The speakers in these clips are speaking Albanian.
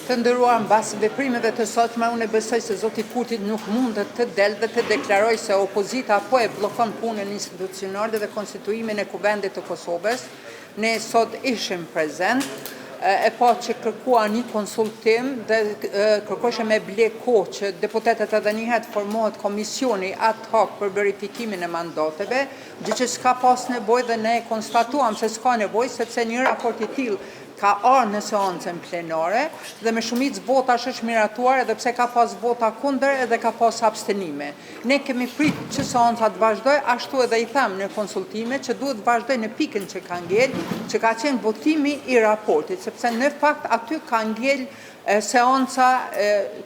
Të nderuar, mbas veprimeve të sotme, unë besoj se zoti Kurti nuk mund të del dhe të deklaroj se opozita po e bllokon punën institucionale dhe konstituimin e Kuvendit të Kosovës. Ne sot ishim prezent, e pa që kërkua një konsultim dhe kërkoshe me ble kohë që deputetet edhe njëherë formohet komisioni ad hoc për verifikimin e mandateve, gjë që s'ka pas nevojë dhe ne konstatuam se s'ka nevojë sepse një raport i tillë ka arë në seancën plenare dhe me shumicë votash është miratuar edhe pse ka pas vota kundër edhe ka pas abstenime. Ne kemi prit që seanca të vazhdoj, ashtu edhe i them në konsultime që duhet vazhdoj në pikën që ka ngel, që ka qenë votimi i raportit, sepse në fakt aty ka ngel seanca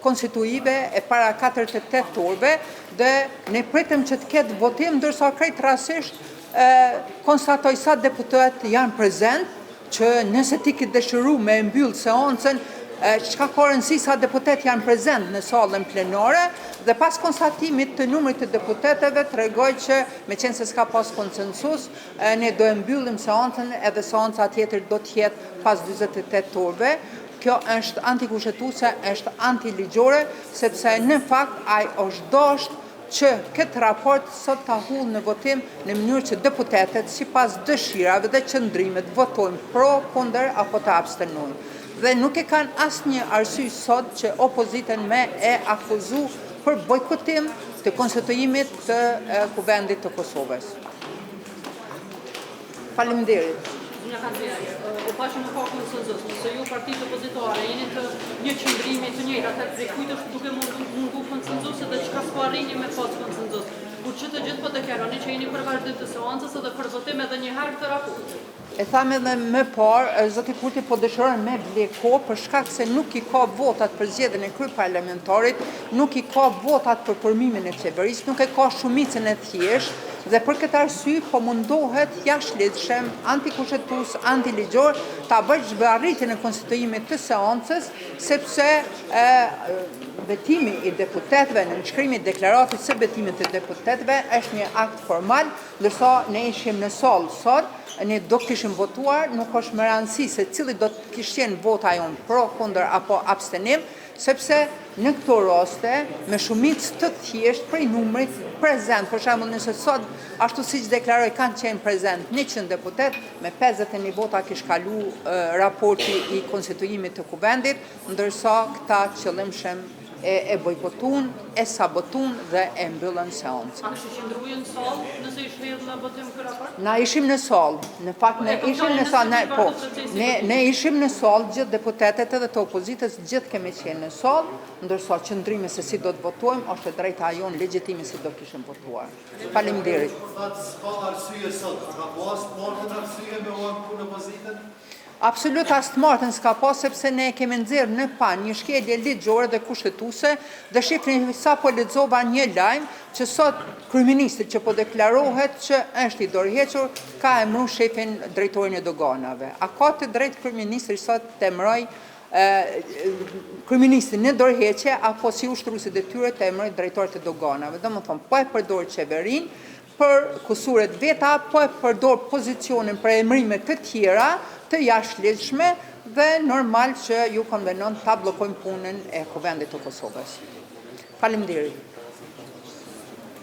konstituive e para 48 orëve dhe ne pritëm që të ketë votim, ndërsa krejt rasisht konstatoj sa deputet janë prezent, që nëse ti ki dëshiru me mbyllë seancën, çka ka rëndësi sa deputet janë prezent në sallën plenare, dhe pas konstatimit të numrit të deputeteve tregoj që me qenë se s'ka pas konsensus, ne do e mbyllim seancën edhe seanca tjetër do të jetë pas 48 orëve. Kjo është antikushtetuese, është antiligjore, sepse në fakt ai është dashur që këtë raport sot ta hull në votim në mënyrë që deputetet sipas dëshirave dhe qëndrimet votojnë pro, kundër apo të abstenojnë. Dhe nuk e kanë asnjë arsye sot që opozitën me e akuzu për bojkotim të konstituimit të Kuvendit të Kosovës. Faleminderit. U pashë në ka konsenzus, nëse ju partitë opozitare jeni të një qëndrimi të njëjtë, atëherë prej kujt është duke mungu konsenzus dhe çka s'po arrini me pas konsenzus. Kur që të gjithë po deklaroni që jeni për vazhdim të seancës dhe për votim edhe një herë këtë raport. E thamë edhe më parë, zoti Kurti po dëshiron me ble kohë për shkak se nuk i ka votat për zgjedhjen e kryeparlamentarit, nuk i ka votat për formimin e qeverisë, nuk e ka shumicën e thjeshtë. Dhe për këtë arsye po mundohet jashtëligjshëm, antikushtetues, antiligjor ta bëjë zbarritjen e konstituimit të seancës, sepse betimi i deputetëve në nënshkrimin e deklaratit së betimit të deputetëve është një akt formal, ndërsa ne ishim në sallë sot, ne do kishim votuar, nuk është më rëndësi se cili do të kishte qenë vota jonë pro, kundër apo abstenim, sepse në këto raste me shumicë të thjeshtë prej numrit prezent, për shembull nëse sot ashtu siç deklaroi kanë qenë prezent 100 deputet, me 51 vota kish kalu raporti i konstituimit të Kuvendit, ndërsa këta qëllimshëm e bojkotun, e sabotun dhe e mbyllën seancën. A kështë qëndruje në sallë nëse ishte hedhur në votim ky raport? Na ishim në sallë, në fakt ne ishim në sallë, ne ishim në sallë, gjithë deputetet edhe të opozitës, gjithë kemi qenë në sallë, ndërsa qëndrimi se si do të votojmë është drejta jonë legjitime se do kishim votuar. Faleminderit. S'ka arsye sot, ka pas marrë arsye me punë opozitën? Absolut as të martën s'ka pas, sepse ne kemi nxjerrë në pan një shkelje ligjore dhe kushtetuese dhe shifni sa po lexova një lajm që sot kryeministri që po deklarohet që është i dorëhequr ka emëruar shefin drejtorin e doganave. A ka të drejtë kryeministri sot të emëroj kryeministrin në dorëheqje apo si ushtruesi detyrë të emëroj drejtorët e doganave? Domethënë po e përdor qeverinë për kusuret veta, po e përdor pozicionin për emërime të tjera të jashtëligjshme dhe normal që ju konvenon ta bllokojnë punën e Kuvendit të Kosovës. Faleminderit.